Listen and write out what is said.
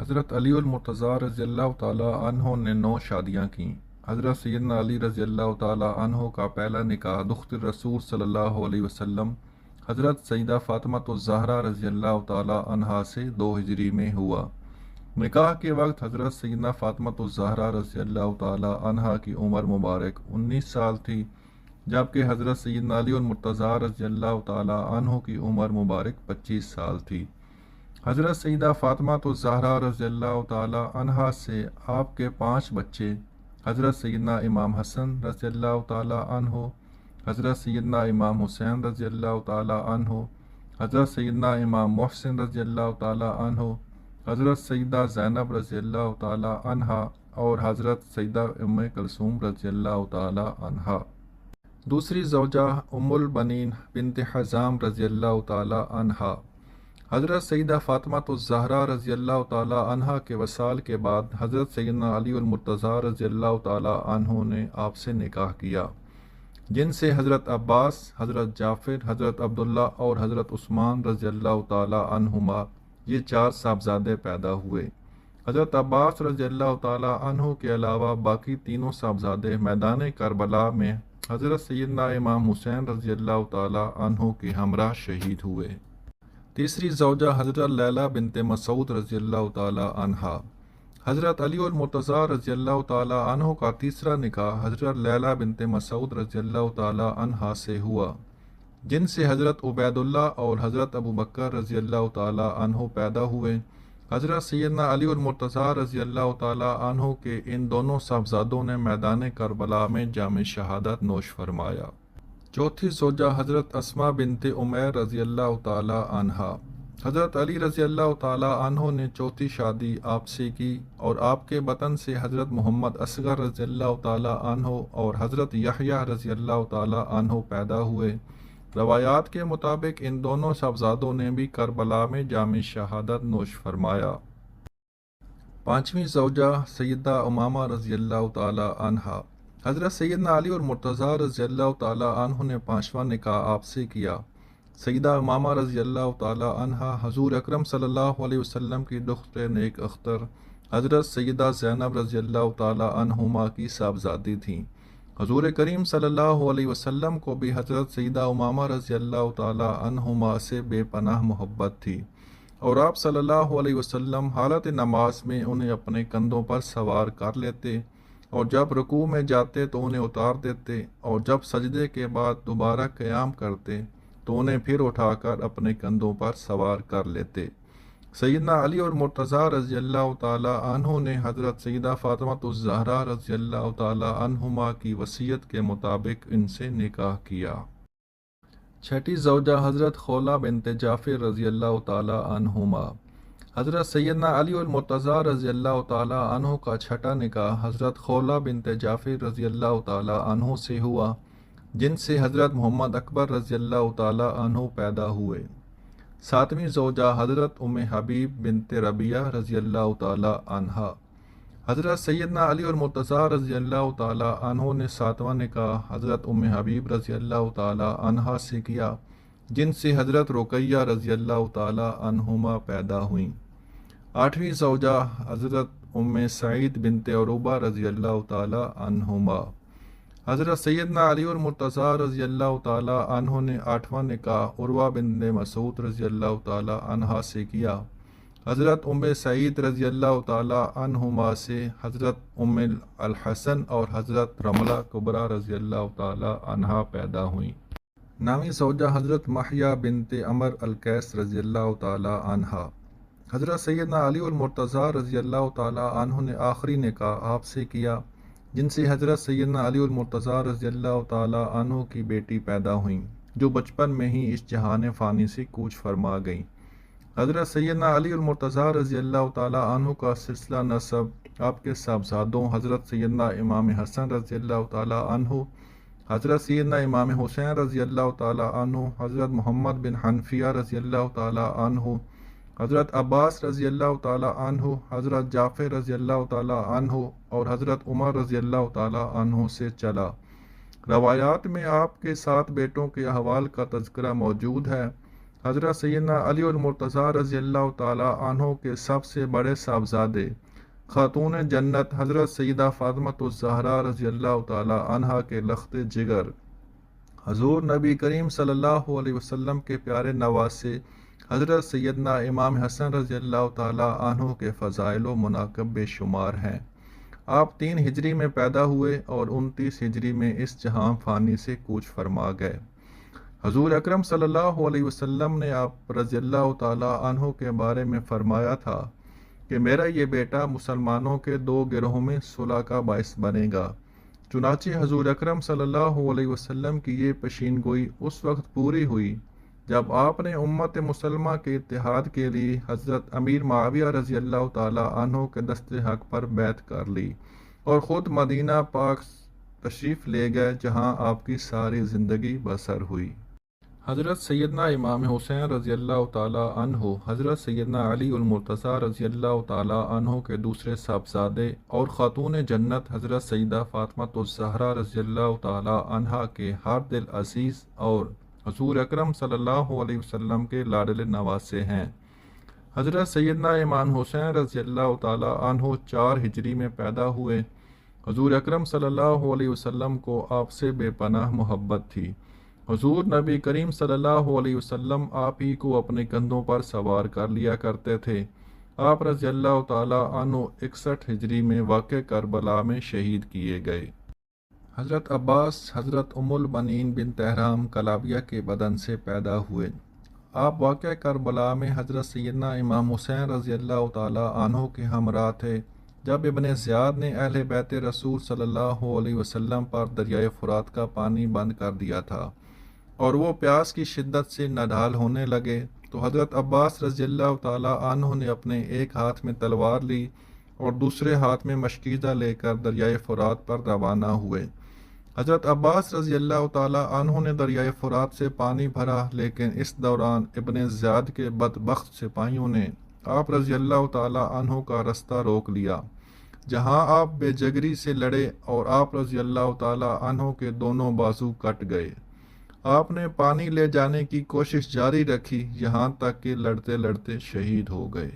حضرت علی المرتضیٰ رضی اللہ تعالیٰ عنہ نے 9 شادیاں کیں۔ حضرت سیدنا علی رضی اللہ تعالیٰ عنہ کا پہلا نکاح دختر رسول صلی اللہ علیہ وسلم حضرت سیدہ فاطمہ الزہرا رضی اللہ تعالیٰ عنہا سے 2 ہجری میں ہوا۔ نکاح کے وقت حضرت سیدنا فاطمہ الزہرا رضی اللہ تعالیٰ عنہا کی عمر مبارک 19 سال تھی، جبکہ حضرت سیدنا علی المرتضیٰ رضی اللہ تعالیٰ عنہ کی عمر مبارک 25 سال تھی۔ حضرت سیدہ فاطمہ الزہرا رضی اللہ تعالیٰ عنہا سے آپ کے 5 بچے حضرت سیدنا امام حسن رضی اللہ تعالیٰ عنہ، حضرت سیدنا امام حسین رضی اللہ تعالیٰ عنہ، حضرت سیدنا امام محسن رضی اللہ تعالیٰ عنہ، حضرت سیدہ زینب رضی اللہ تعالیٰ عنہا اور حضرت سیدہ ام کلثوم رضی اللہ تعالیٰ عنہا۔ دوسری زوجہ ام البنین بنت حزام رضی اللہ تعالیٰ عنہا۔ حضرت سیدہ فاطمہ الزہرا رضی اللہ تعالیٰ عنہا کے وصال کے بعد حضرت سیدنا علی المرتضیٰ رضی اللہ تعالیٰ عنہ نے آپ سے نکاح کیا، جن سے حضرت عباس، حضرت جعفر، حضرت عبداللہ اور حضرت عثمان رضی اللہ تعالیٰ عنہما یہ 4 صاحبزادے پیدا ہوئے۔ حضرت عباس رضی اللہ تعالیٰ عنہ کے علاوہ باقی تینوں صاحبزادے میدان کربلا میں حضرت سیدنا امام حسین رضی اللہ تعالیٰ عنہ کے ہمراہ شہید ہوئے۔ تیسری زوجہ حضرت لیلہ بنت مسعود رضی اللہ تعالیٰ عنہا۔ حضرت علی المرتضیٰ رضی اللہ تعالیٰ عنہ کا تیسرا نکاح حضرت لیلہ بنت مسعود رضی اللہ تعالیٰ عنہا سے ہوا، جن سے حضرت عبید اللہ اور حضرت ابو بکر رضی اللہ تعالیٰ عنہ پیدا ہوئے۔ حضرت سیدنا علی المرتضیٰ رضی اللہ تعالیٰ عنہ کے ان دونوں صاحبزادوں نے میدان کربلا میں جام شہادت نوش فرمایا۔ چوتھی زوجہ حضرت اسماء بنت عمیر رضی اللہ تعالیٰ عنہا۔ حضرت علی رضی اللہ تعالیٰ عنہ نے چوتھی شادی آپ سے کی اور آپ کے بطن سے حضرت محمد اصغر رضی اللہ تعالیٰ عنہ اور حضرت یحییٰ رضی اللہ تعالیٰ عنہ پیدا ہوئے۔ روایات کے مطابق ان دونوں صاحبزادوں نے بھی کربلا میں جام شہادت نوش فرمایا۔ پانچویں زوجہ سیدہ امامہ رضی اللہ تعالیٰ عنہا۔ حضرت سیدنا علی المرتضیٰ رضی اللہ تعالیٰ عنہ نے 5واں نکاح آپ سے کیا۔ سیدہ امامہ رضی اللہ تعالیٰ عنہا حضور اکرم صلی اللہ علیہ وسلم کی دختر نیک اختر حضرت سیدہ زینب رضی اللہ تعالیٰ عنہما کی صاحبزادی تھیں۔ حضور کریم صلی اللہ علیہ وسلم کو بھی حضرت سیدہ امامہ رضی اللہ تعالیٰ عنہما سے بے پناہ محبت تھی، اور آپ صلی اللہ علیہ وسلم حالت نماز میں انہیں اپنے کندھوں پر سوار کر لیتے، اور جب رکوع میں جاتے تو انہیں اتار دیتے، اور جب سجدے کے بعد دوبارہ قیام کرتے تو انہیں پھر اٹھا کر اپنے کندھوں پر سوار کر لیتے۔ سیدنا علی اور مرتضیٰ رضی اللہ تعالیٰ عنہ نے حضرت سیدہ فاطمہ الزہرا رضی اللہ تعالیٰ عنہما کی وصیت کے مطابق ان سے نکاح کیا۔ چھٹی زوجہ حضرت خولہ بنت جعفر رضی اللہ تعالیٰ عنہما۔ حضرت سیدنا علی المرتضیٰ رضی اللہ تعالیٰ عنہ کا چھٹا نکاح حضرت خولہ بنت جعفر رضی اللہ تعالیٰ عنہ سے ہوا، جن سے حضرت محمد اکبر رضی اللہ تعالیٰ عنہ پیدا ہوئے۔ ساتویں زوجہ حضرت ام حبیب بنت ربیعہ رضی اللہ تعالیٰ عنہا۔ حضرت سیدنا علی المرتضیٰ رضی اللہ تعالیٰ عنہ نے 7واں نکاح حضرت ام حبیب رضی اللہ تعالیٰ عنہا سے کیا، جن سے حضرت رقیہ رضی اللہ تعالیٰ عنہما پیدا ہوئیں۔ 8ویں زوجہ حضرت ام سعید بنت عروبہ رضی اللہ تعالیٰ عنہما۔ حضرت سیدنا علی المرتضیٰ رضی اللہ تعالیٰ عنہ نے 8واں نکاح عروہ بن مسعود رضی اللہ تعالیٰ عنہا سے کیا۔ حضرت ام سعید رضی اللہ تعالیٰ عنہما سے حضرت ام الحسن اور حضرت رملہ کبریٰ رضی اللہ تعالیٰ عنہا پیدا ہوئیں۔ 9ویں زوجہ حضرت ماہیہ بنت عمر القیس رضی اللہ تعالیٰ عنہا۔ حضرت سیدنا علی المرتضیٰ رضی اللہ تعالیٰ عنہ نے آخری نکاح آپ سے کیا، جن سے حضرت سیدنا علی المرتضیٰ رضی اللہ تعالیٰ عنہ کی بیٹی پیدا ہوئیں، جو بچپن میں ہی اس جہان فانی سے کوچ فرما گئیں۔ حضرت سیدنا علی المرتضیٰ رضی اللہ تعالیٰ عنہ کا سلسلہ نسب آپ کے صاحبزادوں حضرت سیدنا امام حسن رضی اللہ تعالیٰ عنہ، حضرت سیدنا امام حسین رضی اللہ تعالیٰ عنہ، حضرت محمد بن حنفیہ رضی اللہ تعالیٰ عنہ، حضرت عباس رضی اللہ تعالیٰ عنہ، حضرت جعفر رضی اللہ تعالیٰ عنہ اور حضرت عمر رضی اللہ تعالیٰ عنہ سے چلا۔ روایات میں آپ کے 7 بیٹوں کے احوال کا تذکرہ موجود ہے۔ حضرت سیدنا علی المرتضیٰ رضی اللہ تعالی عنہ کے سب سے بڑے صاحبزادے خاتون جنت حضرت سیدہ فاطمۃ الزہرا رضی اللہ تعالی عنہا کے لخت جگر حضور نبی کریم صلی اللہ علیہ وسلم کے پیارے نواسے حضرت سیدنا امام حسن رضی اللہ تعالی عنہ کے فضائل و مناقب بے شمار ہیں۔ آپ 3 ہجری میں پیدا ہوئے اور 29 ہجری میں اس جہاں فانی سے کوچ فرما گئے۔ حضور اکرم صلی اللہ علیہ وسلم نے آپ رضی اللہ تعالی عنہ کے بارے میں فرمایا تھا کہ میرا یہ بیٹا مسلمانوں کے 2 گروہوں میں صلح کا باعث بنے گا۔ چنانچہ حضور اکرم صلی اللہ علیہ وسلم کی یہ پیشین گوئی اس وقت پوری ہوئی جب آپ نے امت مسلمہ کے اتحاد کے لیے حضرت امیر معاویہ رضی اللہ تعالی عنہ کے دست حق پر بیعت کر لی اور خود مدینہ پاک تشریف لے گئے جہاں آپ کی ساری زندگی بسر ہوئی۔ حضرت سیدنا امام حسین رضی اللہ تعالی عنہ حضرت سیدنا علی المرتضیٰ رضی اللہ تعالی عنہ کے دوسرے صاحبزادے اور خاتون جنت حضرت سیدہ فاطمۃ الزہرا رضی اللہ تعالی عنہا کے ہر دل عزیز اور حضور اکرم صلی اللہ علیہ وسلم کے لاڈلے نواسے ہیں۔ حضرت سیدنا امام حسین رضی اللہ تعالی عنہ 4 ہجری میں پیدا ہوئے۔ حضور اکرم صلی اللہ علیہ وسلم کو آپ سے بے پناہ محبت تھی۔ حضور نبی کریم صلی اللہ علیہ وسلم آپ ہی کو اپنے کندھوں پر سوار کر لیا کرتے تھے۔ آپ رضی اللہ تعالی عنہ 61 ہجری میں واقع کربلا میں شہید کیے گئے۔ حضرت عباس حضرت ام البنین بنت حرام کلابیہ کے بدن سے پیدا ہوئے۔ آپ واقع کربلا میں حضرت سیدنا امام حسین رضی اللہ تعالی عنہ کے ہمراہ تھے جب ابن زیاد نے اہل بیت رسول صلی اللہ علیہ وسلم پر دریائے فرات کا پانی بند کر دیا تھا اور وہ پیاس کی شدت سے نڈھال ہونے لگے تو حضرت عباس رضی اللہ تعالی عنہ نے اپنے ایک ہاتھ میں تلوار لی اور دوسرے ہاتھ میں مشکیزہ لے کر دریائے فرات پر روانہ ہوئے۔ حضرت عباس رضی اللہ تعالی عنہ نے دریائے فرات سے پانی بھرا، لیکن اس دوران ابن زیاد کے بدبخت سپاہیوں نے آپ رضی اللہ تعالی عنہ کا رستہ روک لیا، جہاں آپ بے جگری سے لڑے اور آپ رضی اللہ تعالی عنہ کے دونوں بازو کٹ گئے۔ آپ نے پانی لے جانے کی کوشش جاری رکھی یہاں تک کہ لڑتے لڑتے شہید ہو گئے۔